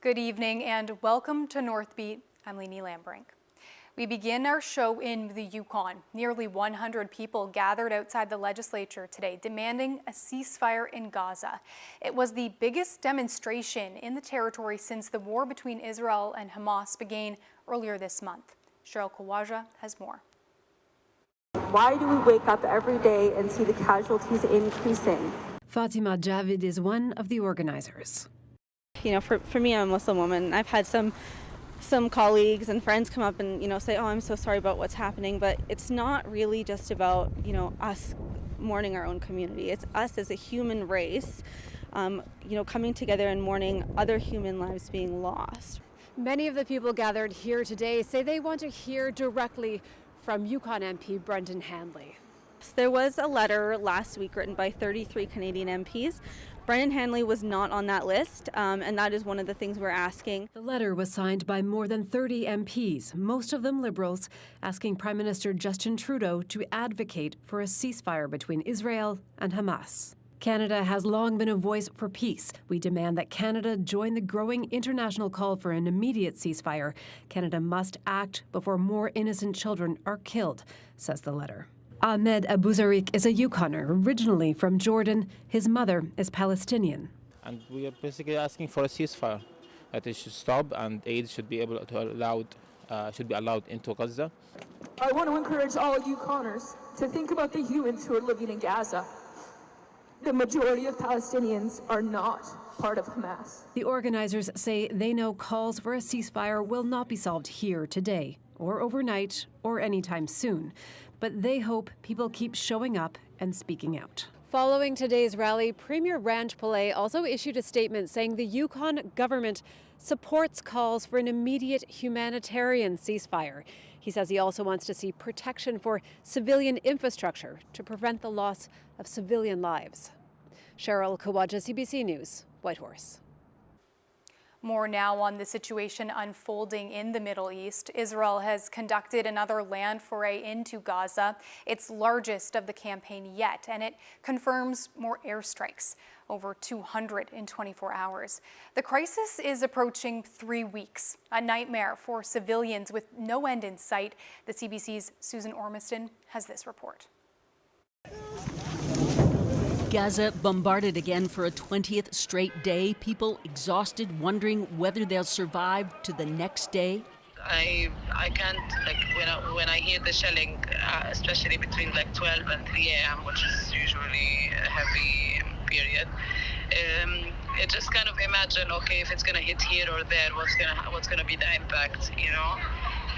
Good evening and welcome to Northbeat. I'm Leanie Lambrink. We begin our show in the Yukon. Nearly 100 people gathered outside the legislature today demanding a ceasefire in Gaza. It was the biggest demonstration in the territory since the war between Israel and Hamas began earlier this month. Cheryl Kawaja has more. Why do we wake up every day and see the casualties increasing? Fatima Javid is one of the organizers. You know, for me, I'm a Muslim woman. I've had some colleagues and friends come up and, say, oh, I'm so sorry about what's happening. But it's not really just about, us mourning our own community. It's us as a human race, coming together and mourning other human lives being lost. Many of the people gathered here today say they want to hear directly from Yukon MP Brendan Hanley. There was a letter last week written by 33 Canadian MPs. Brendan Hanley was not on that list, and that is one of the things we're asking. The letter was signed by more than 30 MPs, most of them Liberals, asking Prime Minister Justin Trudeau to advocate for a ceasefire between Israel and Hamas. Canada has long been a voice for peace. We demand that Canada join the growing international call for an immediate ceasefire. Canada must act before more innocent children are killed, says the letter. Ahmed Abuzarik is a Yukoner, originally from Jordan. His mother is Palestinian. And we are basically asking for a ceasefire, that it should stop and aid should be able to be allowed into Gaza. I want to encourage all Yukoners to think about the humans who are living in Gaza. The majority of Palestinians are not part of Hamas. The organizers say they know calls for a ceasefire will not be solved here today, or overnight, or anytime soon. But they hope people keep showing up and speaking out. Following today's rally, Premier Ranj Pillay also issued a statement saying the Yukon government supports calls for an immediate humanitarian ceasefire. He says he also wants to see protection for civilian infrastructure to prevent the loss of civilian lives. Cheryl Kawaja, CBC News, Whitehorse. More now on the situation unfolding in the Middle East. Israel has conducted another land foray into Gaza, its largest of the campaign yet, and it confirms more airstrikes, over 200 in 24 hours. The crisis is approaching 3 weeks, a nightmare for civilians with no end in sight. The CBC's Susan Ormiston has this report. Gaza bombarded again for a 20th straight day. People exhausted, wondering whether they'll survive to the next day. I can't, when I hear the shelling, especially between 12 and 3 a.m., which is usually a heavy period, it just kind of imagine, okay, if it's gonna hit here or there, what's gonna be the impact,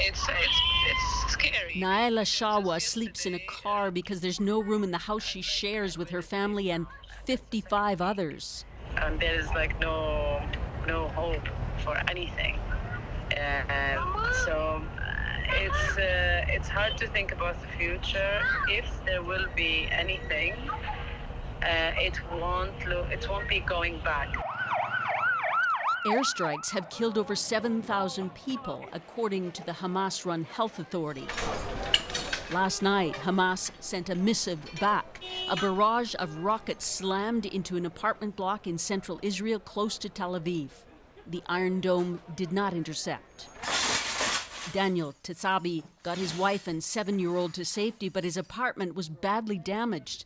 It's scary. Naila Shawa sleeps in a car because there's no room in the house she shares with her family and 55 others. And there is no hope for anything. So it's hard to think about the future. If there will be anything, it won't be going back. Airstrikes have killed over 7,000 people, according to the Hamas-run health authority. Last night, Hamas sent a missive back. A barrage of rockets slammed into an apartment block in central Israel close to Tel Aviv. The Iron Dome did not intercept. Daniel Tetsabi got his wife and 7-year-old to safety, but his apartment was badly damaged.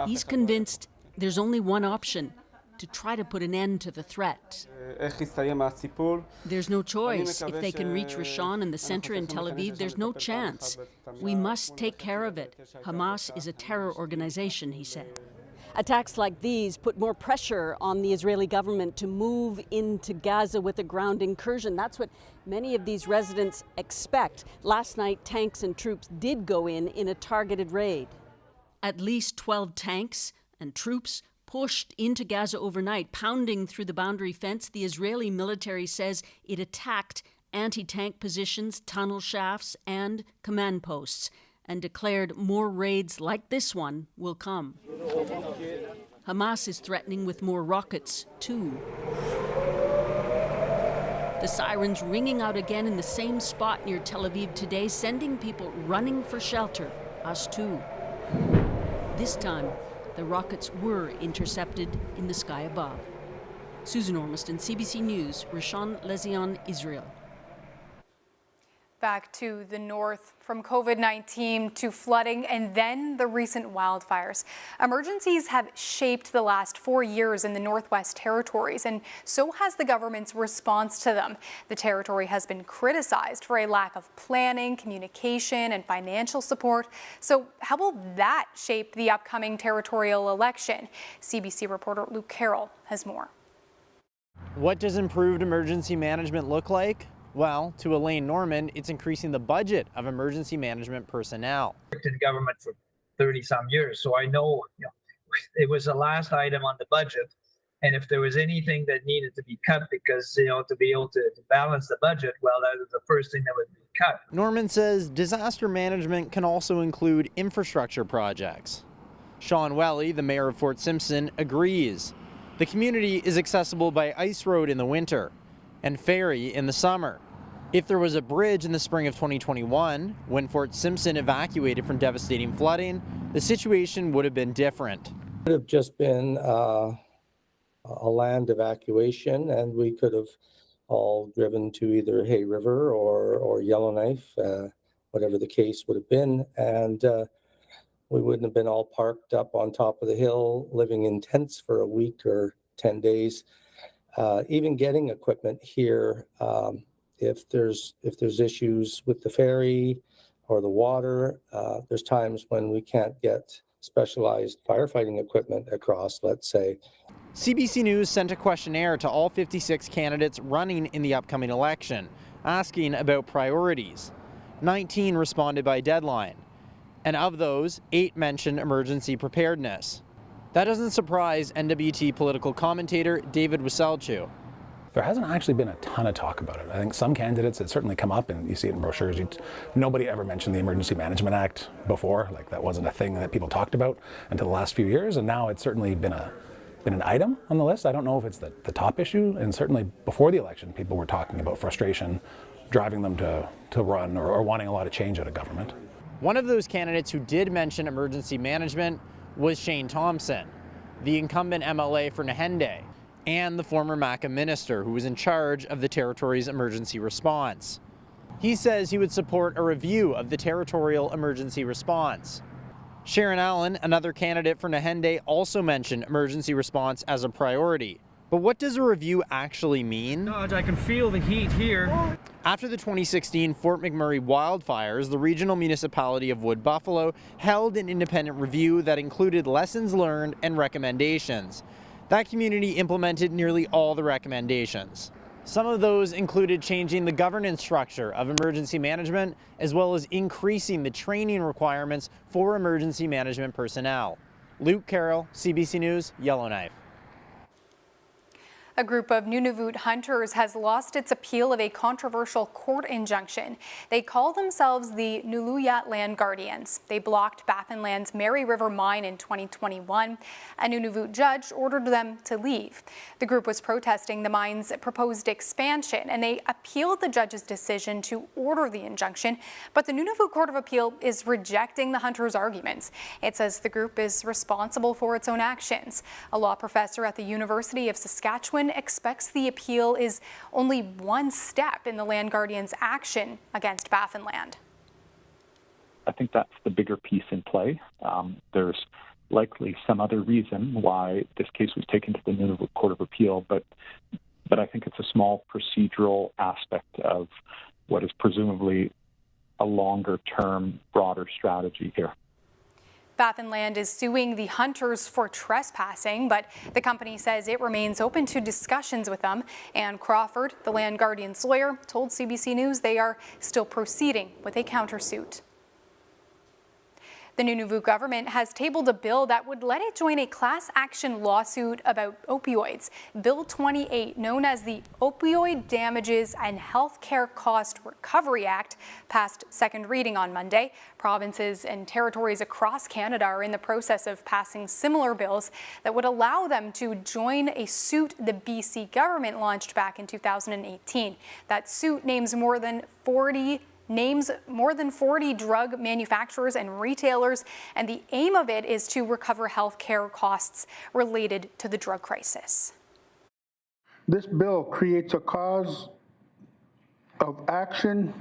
He's convinced there's only one option: to try to put an end to the threat. There's no choice. If they can reach Rishon in the center in Tel Aviv, there's no chance. We must take care of it. Hamas is a terror organization, he said. Attacks like these put more pressure on the Israeli government to move into Gaza with a ground incursion. That's what many of these residents expect. Last night, tanks and troops did go in a targeted raid. At least 12 tanks and troops pushed into Gaza overnight, pounding through the boundary fence. The Israeli military says it attacked anti-tank positions, tunnel shafts, and command posts, and declared more raids like this one will come. Hamas is threatening with more rockets, too. The sirens ringing out again in the same spot near Tel Aviv today, sending people running for shelter, us too. This time, the rockets were intercepted in the sky above. Susan Ormiston, CBC News, Rishon Lezion, Israel. Back to the north, from COVID-19 to flooding and then the recent wildfires. Emergencies have shaped the last 4 years in the Northwest Territories, and so has the government's response to them. The territory has been criticized for a lack of planning, communication, and financial support. So how will that shape the upcoming territorial election? CBC reporter Luke Carroll has more. What does improved emergency management look like? Well, to Elaine Norman, it's increasing the budget of emergency management personnel. I worked in government for 30-some years, so I know, it was the last item on the budget. And if there was anything that needed to be cut because, to be able to balance the budget, well, that was the first thing that would be cut. Norman says disaster management can also include infrastructure projects. Sean Welly, the mayor of Fort Simpson, agrees. The community is accessible by ice road in the winter and ferry in the summer. If there was a bridge in the spring of 2021, when Fort Simpson evacuated from devastating flooding, the situation would have been different. It would have just been a land evacuation, and we could have all driven to either Hay River or Yellowknife, whatever the case would have been, and we wouldn't have been all parked up on top of the hill, living in tents for a week or 10 days. Even getting equipment here, if there's issues with the ferry or the water, there's times when we can't get specialized firefighting equipment across, let's say. CBC News sent a questionnaire to all 56 candidates running in the upcoming election, asking about priorities. 19 responded by deadline, and of those, 8 mentioned emergency preparedness. That doesn't surprise NWT political commentator David Waselchu. There hasn't actually been a ton of talk about it. I think some candidates, it certainly come up and you see it in brochures. Nobody ever mentioned the Emergency Management Act before. Like, that wasn't a thing that people talked about until the last few years, and now it's certainly been an item on the list. I don't know if it's the top issue, and certainly before the election, people were talking about frustration driving them to run or wanting a lot of change out of government. One of those candidates who did mention emergency management was Shane Thompson, the incumbent MLA for Nahende, and the former MACA minister who was in charge of the territory's emergency response. He says he would support a review of the territorial emergency response. Sharon Allen, another candidate for Nahende, also mentioned emergency response as a priority. But what does a review actually mean? God, I can feel the heat here. After the 2016 Fort McMurray wildfires, the regional municipality of Wood Buffalo held an independent review that included lessons learned and recommendations. That community implemented nearly all the recommendations. Some of those included changing the governance structure of emergency management, as well as increasing the training requirements for emergency management personnel. Luke Carroll, CBC News, Yellowknife. A group of Nunavut hunters has lost its appeal of a controversial court injunction. They call themselves the Nuluyat Land Guardians. They blocked Baffin Land's Mary River mine in 2021. A Nunavut judge ordered them to leave. The group was protesting the mine's proposed expansion, and they appealed the judge's decision to order the injunction. But the Nunavut Court of Appeal is rejecting the hunters' arguments. It says the group is responsible for its own actions. A law professor at the University of Saskatchewan expects the appeal is only one step in the Land Guardians' action against Baffin Land. I think that's the bigger piece in play. There's likely some other reason why this case was taken to the Nunavut Court of Appeal, but I think it's a small procedural aspect of what is presumably a longer-term, broader strategy here. Baffin Land is suing the hunters for trespassing, but the company says it remains open to discussions with them. Ann Crawford, the Land Guardian's lawyer, told CBC News they are still proceeding with a countersuit. The Nunavut government has tabled a bill that would let it join a class action lawsuit about opioids. Bill 28, known as the Opioid Damages and Healthcare Cost Recovery Act, passed second reading on Monday. Provinces and territories across Canada are in the process of passing similar bills that would allow them to join a suit the BC government launched back in 2018. That suit names more than 40 drug manufacturers and retailers, and the aim of it is to recover health care costs related to the drug crisis. This bill creates a cause of action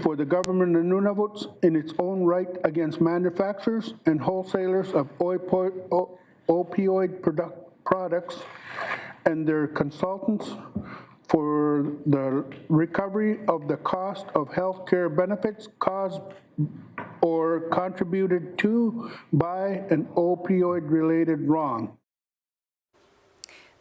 for the government of Nunavut in its own right against manufacturers and wholesalers of opioid products and their consultants for the recovery of the cost of health care benefits caused or contributed to by an opioid-related wrong.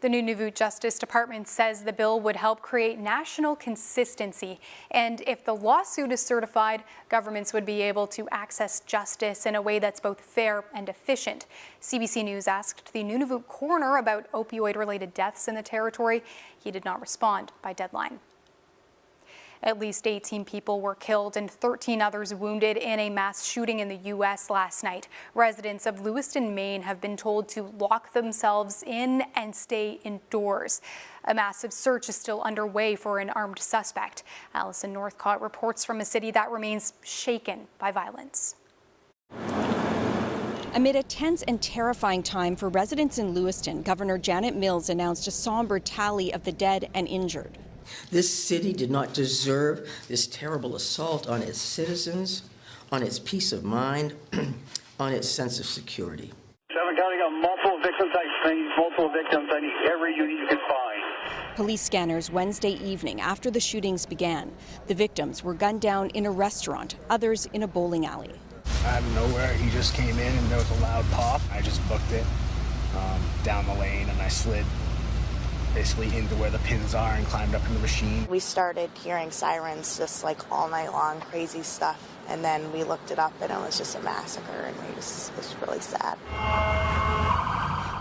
The Nunavut Justice Department says the bill would help create national consistency, and if the lawsuit is certified, governments would be able to access justice in a way that's both fair and efficient. CBC News asked the Nunavut coroner about opioid-related deaths in the territory. He did not respond by deadline. At least 18 people were killed and 13 others wounded in a mass shooting in the U.S. last night. Residents of Lewiston, Maine have been told to lock themselves in and stay indoors. A massive search is still underway for an armed suspect. Allison Northcott reports from a city that remains shaken by violence. Amid a tense and terrifying time for residents in Lewiston, Governor Janet Mills announced a somber tally of the dead and injured. This city did not deserve this terrible assault on its citizens, on its peace of mind, on its sense of security. Seven County got multiple victims. I need multiple victims. I need every unit you can find. Police scanners Wednesday evening after the shootings began. The victims were gunned down in a restaurant, others in a bowling alley. Out of nowhere, he just came in and there was a loud pop. I just booked it down the lane and I slid basically into where the pins are and climbed up in the machine. We started hearing sirens just like all night long, crazy stuff. And then we looked it up and it was just a massacre and it was really sad.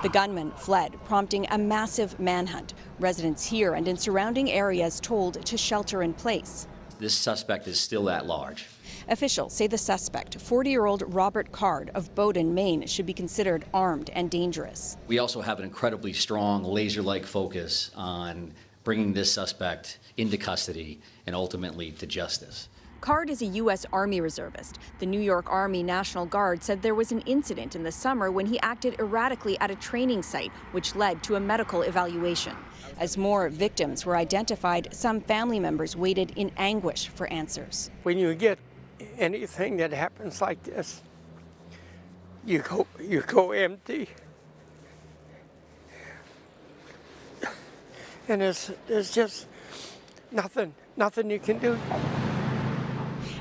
The gunman fled, prompting a massive manhunt. Residents here and in surrounding areas told to shelter in place. This suspect is still at large. Officials say the suspect, 40-year-old Robert Card of Bowdoin, Maine, should be considered armed and dangerous. We also have an incredibly strong laser-like focus on bringing this suspect into custody and ultimately to justice. Card is a U.S. Army reservist. The New York Army National Guard said there was an incident in the summer when he acted erratically at a training site, which led to a medical evaluation. As more victims were identified, some family members waited in anguish for answers. When you get anything that happens like this, you go empty. And there's just nothing you can do.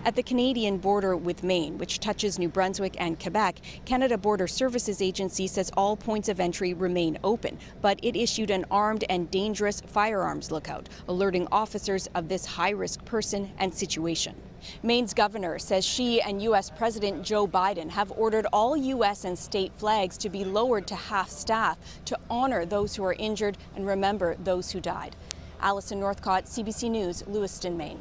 At the Canadian border with Maine, which touches New Brunswick and Quebec, Canada Border Services Agency says all points of entry remain open, but it issued an armed and dangerous firearms lookout, alerting officers of this high-risk person and situation. Maine's governor says she and U.S. President Joe Biden have ordered all U.S. and state flags to be lowered to half-staff to honor those who are injured and remember those who died. Allison Northcott, CBC News, Lewiston, Maine.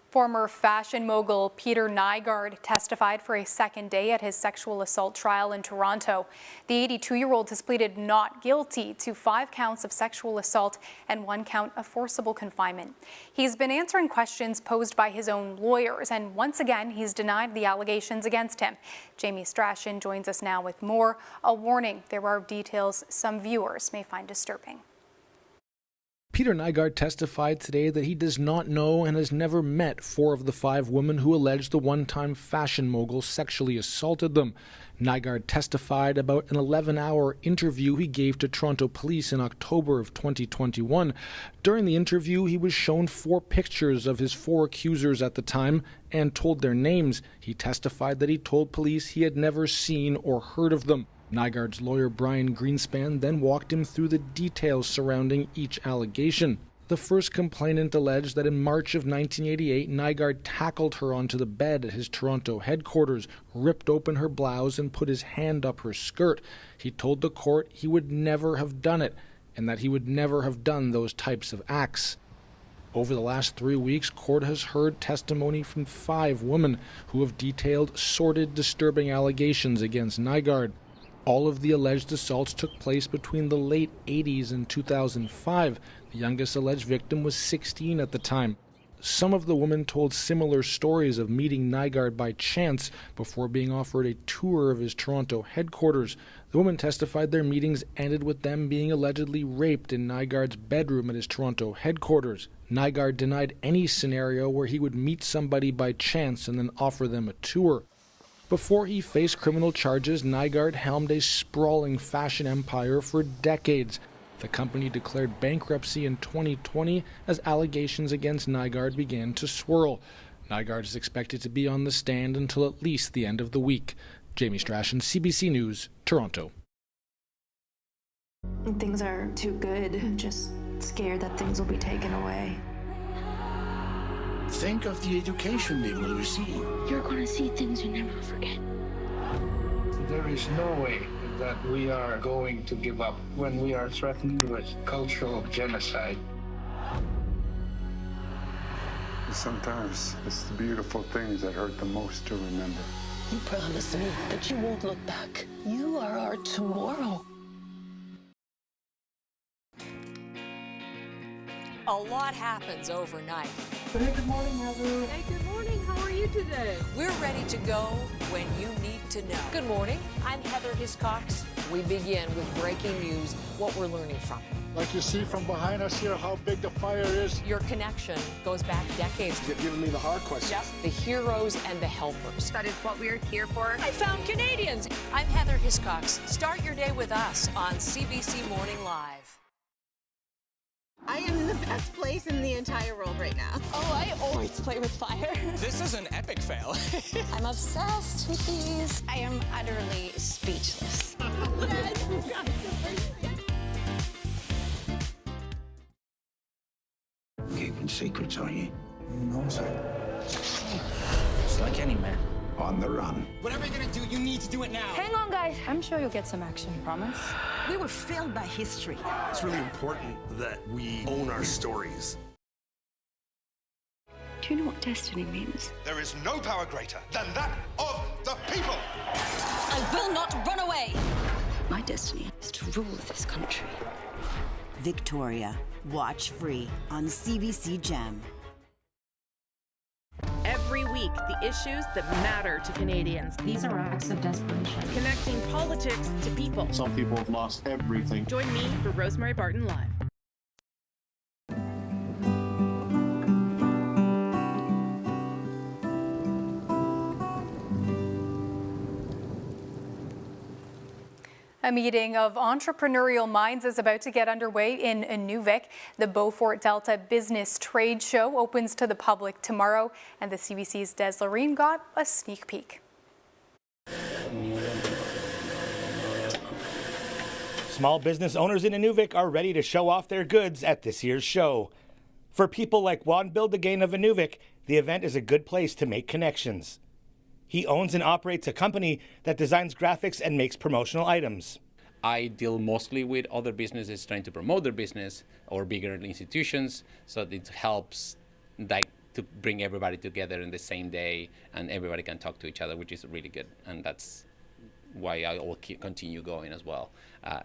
Former fashion mogul Peter Nygaard testified for a second day at his sexual assault trial in Toronto. The 82-year-old has pleaded not guilty to 5 counts of sexual assault and 1 count of forcible confinement. He's been answering questions posed by his own lawyers, and once again, he's denied the allegations against him. Jamie Strachan joins us now with more. A warning, there are details some viewers may find disturbing. Peter Nygaard testified today that he does not know and has never met 4 of the 5 women who alleged the one-time fashion mogul sexually assaulted them. Nygaard testified about an 11-hour interview he gave to Toronto police in October of 2021. During the interview, he was shown 4 pictures of his 4 accusers at the time and told their names. He testified that he told police he had never seen or heard of them. Nygaard's lawyer Brian Greenspan then walked him through the details surrounding each allegation. The first complainant alleged that in March of 1988, Nygaard tackled her onto the bed at his Toronto headquarters, ripped open her blouse and put his hand up her skirt. He told the court he would never have done it and that he would never have done those types of acts. Over the last 3 weeks, court has heard testimony from 5 women who have detailed sordid, disturbing allegations against Nygaard. All of the alleged assaults took place between the late 80s and 2005. The youngest alleged victim was 16 at the time. Some of the women told similar stories of meeting Nygaard by chance before being offered a tour of his Toronto headquarters. The women testified their meetings ended with them being allegedly raped in Nygaard's bedroom at his Toronto headquarters. Nygaard denied any scenario where he would meet somebody by chance and then offer them a tour. Before he faced criminal charges, Nygaard helmed a sprawling fashion empire for decades. The company declared bankruptcy in 2020 as allegations against Nygaard began to swirl. Nygaard is expected to be on the stand until at least the end of the week. Jamie Strachan, CBC News, Toronto. Things are too good. I'm just scared that things will be taken away. Think of the education they will receive. You're going to see things you never forget. There is no way that we are going to give up when we are threatened with cultural genocide. Sometimes it's the beautiful things that hurt the most to remember. You promised me that you won't look back. You are our tomorrow. A lot happens overnight. Hey, good morning, Heather. Hey, good morning. How are you today? We're ready to go when you need to know. Good morning. I'm Heather Hiscox. We begin with breaking news, what we're learning from. Like you see from behind us here, how big the fire is. Your connection goes back decades. You're giving me the hard questions. Yes, the heroes and the helpers. That is what we're here for. I found Canadians. I'm Heather Hiscox. Start your day with us on CBC Morning Live. I am in the best place in the entire world right now. Oh, I always play with fire. This is an epic fail. I'm obsessed with these. I am utterly speechless. Keeping secrets, are you? No, sir. Just like any man. On the run. Whatever you're gonna do, you need to do it now. Hang on, guys. I'm sure you'll get some action, promise? We were failed by history. It's really important that we own our stories. Do you know what destiny means? There is no power greater than that of the people. I will not run away. My destiny is to rule this country. Victoria. Watch free on CBC Gem. Every week, the issues that matter to Canadians. These are acts of desperation. Connecting politics to people. Some people have lost everything. Join me for Rosemary Barton Live. A meeting of entrepreneurial minds is about to get underway in Inuvik. The Beaufort Delta Business Trade Show opens to the public tomorrow, and the CBC's Des Loreen got a sneak peek. Small business owners in Inuvik are ready to show off their goods at this year's show. For people like Juan Bildagain of Inuvik, the event is a good place to make connections. He owns and operates a company that designs graphics and makes promotional items. I deal mostly with other businesses trying to promote their business or bigger institutions, so it helps to bring everybody together in the same day and everybody can talk to each other, which is really good. And that's why I will continue going as well.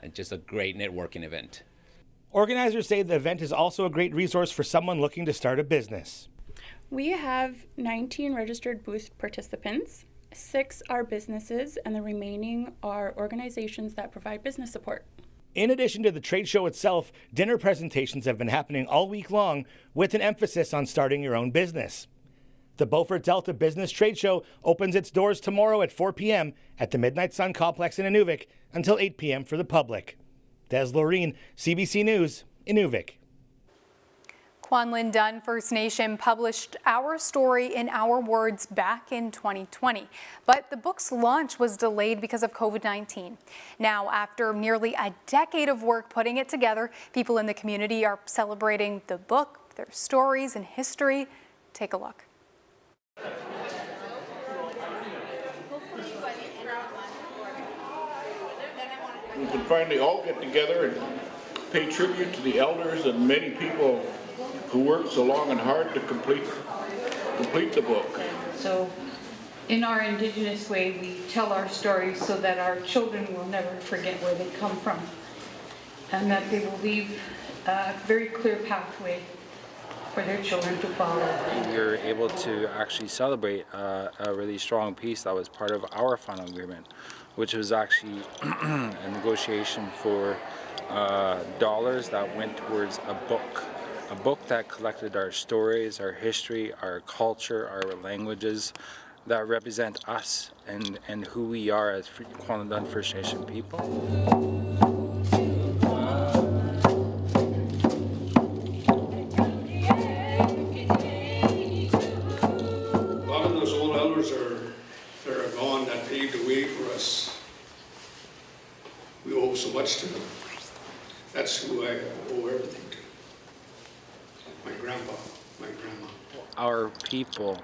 It's just a great networking event. Organizers say the event is also a great resource for someone looking to start a business. We have 19 registered booth participants. 6 are businesses, and the remaining are organizations that provide business support. In addition to the trade show itself, dinner presentations have been happening all week long with an emphasis on starting your own business. The Beaufort Delta Business Trade Show opens its doors tomorrow at 4 p.m. at the Midnight Sun Complex in Inuvik until 8 p.m. for the public. Des Loreen, CBC News, Inuvik. Kwanlin Dun First Nation published our story in our words back in 2020, but the book's launch was delayed because of COVID-19. Now, after nearly a decade of work putting it together, people in the community are celebrating the book, their stories, and history. Take a look. We can finally all get together and pay tribute to the elders and many people who worked so long and hard to complete the book. So in our Indigenous way, we tell our stories so that our children will never forget where they come from, and that they will leave a very clear pathway for their children to follow. We were able to actually celebrate a really strong peace that was part of our final agreement, which was actually a negotiation for dollars that went towards a book that collected our stories, our history, our culture, our languages that represent us and who we are as Kwantlen First Nation people. A lot of those old elders that are gone, that paved the way for us. We owe so much to them. That's who I owe everything to. My grandpa, my grandma. Our people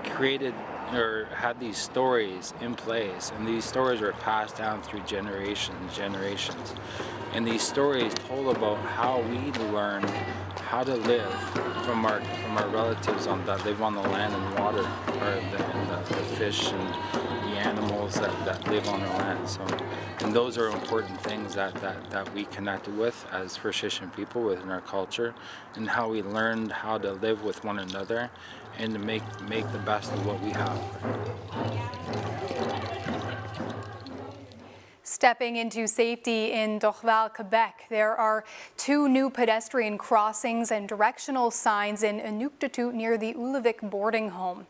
created or had these stories in place, and these stories were passed down through generations. And these stories told about how we learn how to live from our relatives that live on the land and water, or the fish and the animals that live on our land. So, and those are important things that we connected with as First Nation people within our culture, and how we learned how to live with one another and to make the best of what we have. Stepping into safety in Dorval, Quebec, there are 2 new pedestrian crossings and directional signs in Inuktitut near the Uluvik boarding home.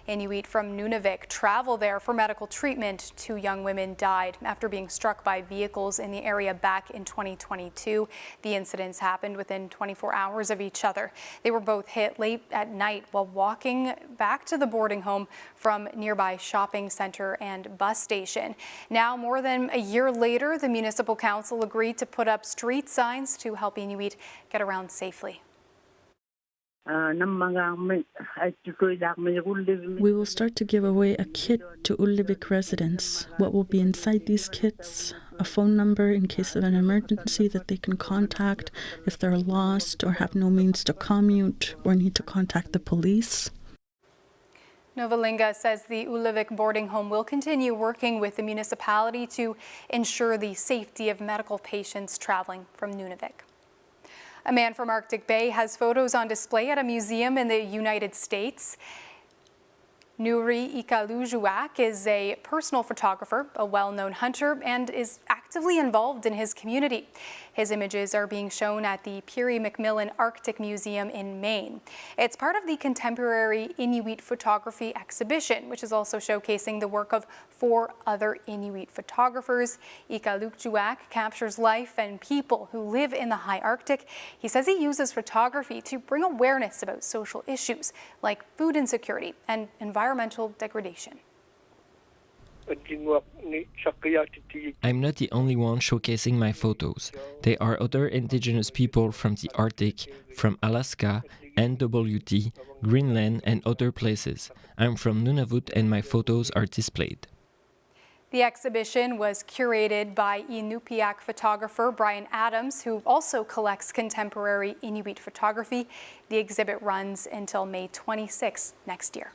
Inuit from Nunavik travel there for medical treatment. 2 young women died after being struck by vehicles in the area back in 2022. The incidents happened within 24 hours of each other. They were both hit late at night while walking back to the boarding home from nearby shopping center and bus station. Now, more than a year later, the municipal council agreed to put up street signs to help Inuit get around safely. We will start to give away a kit to Uluvik residents. What will be inside these kits? A phone number in case of an emergency that they can contact if they're lost or have no means to commute or need to contact the police. Novalinga says the Uluvik boarding home will continue working with the municipality to ensure the safety of medical patients traveling from Nunavik. A man from Arctic Bay has photos on display at a museum in the United States. Nuri Ikalujuak is a personal photographer, a well-known hunter, and is actively involved in his community. His images are being shown at the Peary McMillan Arctic Museum in Maine. It's part of the Contemporary Inuit Photography exhibition, which is also showcasing the work of 4 other Inuit photographers. Ikalujuak captures life and people who live in the high Arctic. He says he uses photography to bring awareness about social issues like food insecurity and environmental degradation. I'm not the only one showcasing my photos. There are other indigenous people from the Arctic, from Alaska, NWT, Greenland, and other places. I'm from Nunavut and my photos are displayed. The exhibition was curated by Inupiaq photographer Brian Adams, who also collects contemporary Inuit photography. The exhibit runs until May 26 next year.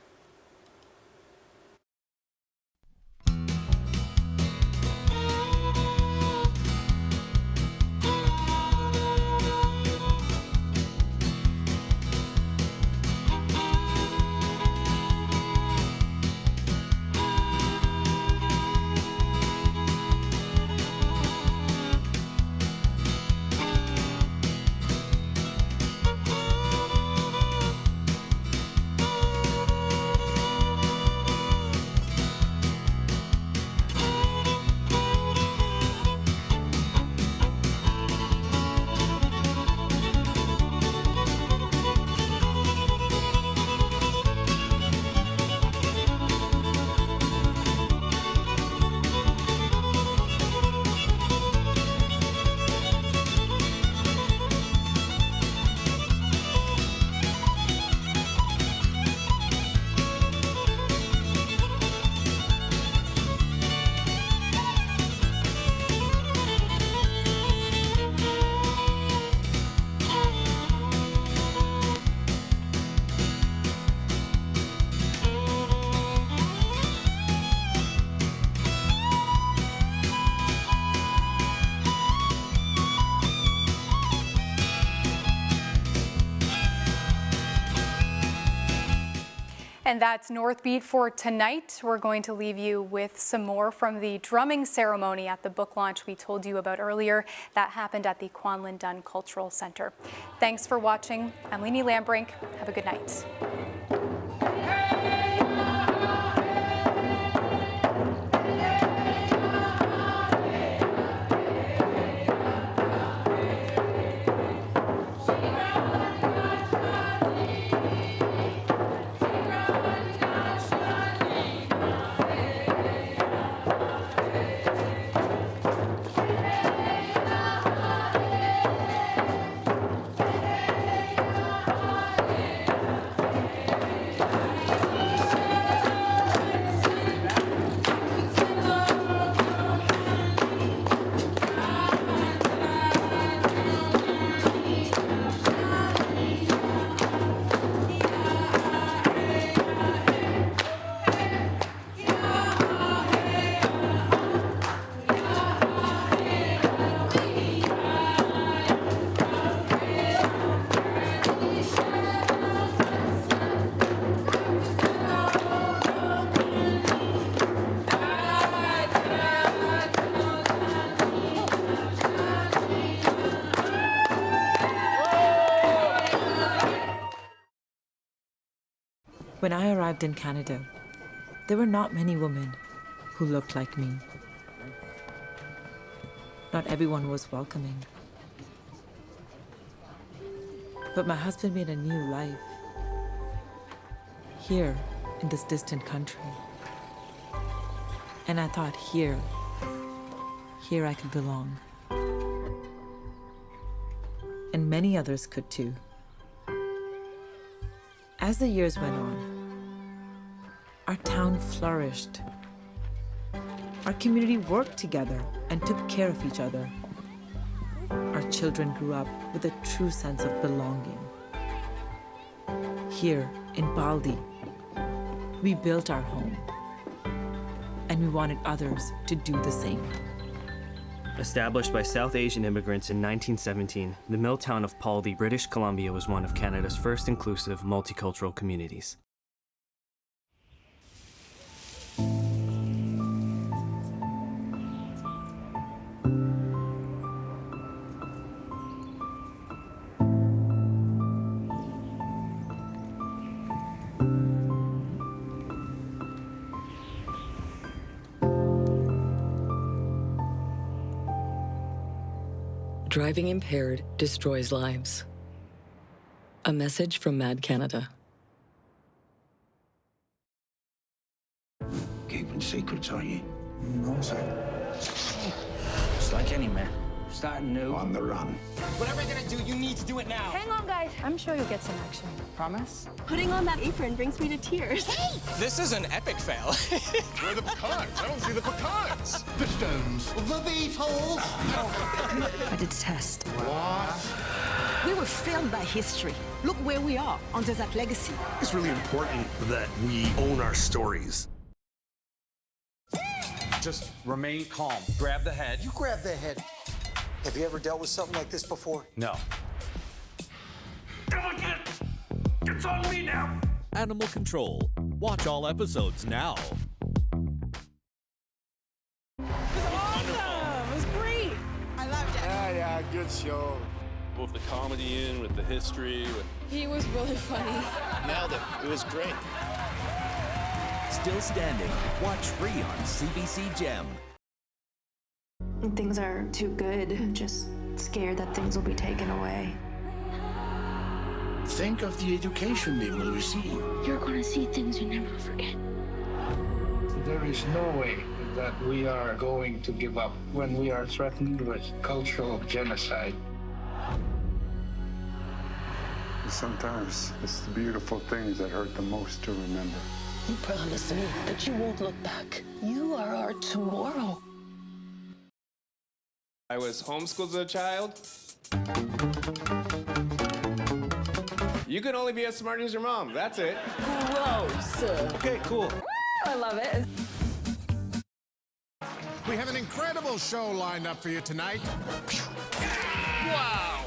And that's Northbeat for tonight. We're going to leave you with some more from the drumming ceremony at the book launch we told you about earlier. That happened at the Kwanlin Dunn Cultural Center. Thanks for watching. I'm Leanie Lambrink. Have a good night. When I arrived in Canada, there were not many women who looked like me. Not everyone was welcoming. But my husband made a new life here in this distant country. And I thought here I could belong. And many others could too. As the years went on, our town flourished. Our community worked together and took care of each other. Our children grew up with a true sense of belonging. Here in Baldi, we built our home, and we wanted others to do the same. Established by South Asian immigrants in 1917, the mill town of Paldi, British Columbia was one of Canada's first inclusive multicultural communities. Driving impaired destroys lives. A message from Mad Canada. Keeping secrets, are you? No, sir. Just like any man. Starting new. On the run. Whatever you're gonna do, you need to do it now. Hang on, guys. I'm sure you'll get some action. Promise? Putting on that apron brings me to tears. Hey! This is an epic fail. Where are the pecans? I don't see the pecans. The stones. The Beatles! I did a test. What? We were failed by history. Look where we are, under that legacy. It's really important that we own our stories. Just remain calm. Grab the head. You grab the head. Have you ever dealt with something like this before? No. It's on me now. Animal Control. Watch all episodes now. It was awesome. It was great. I loved it. Yeah, good show. Both the comedy in with the history. He was really funny. Nailed it. It was great. Still Standing. Watch free on CBC Gem. Things are too good. I'm just scared that things will be taken away. Think of the education they will receive. You're gonna see things you never forget. There is no way that we are going to give up when we are threatened with cultural genocide. Sometimes it's the beautiful things that hurt the most to remember. You promised me that you won't look back. You are our tomorrow. I was homeschooled as a child. You can only be as smart as your mom. That's it. Gross. Okay, cool. I love it. We have an incredible show lined up for you tonight. Wow.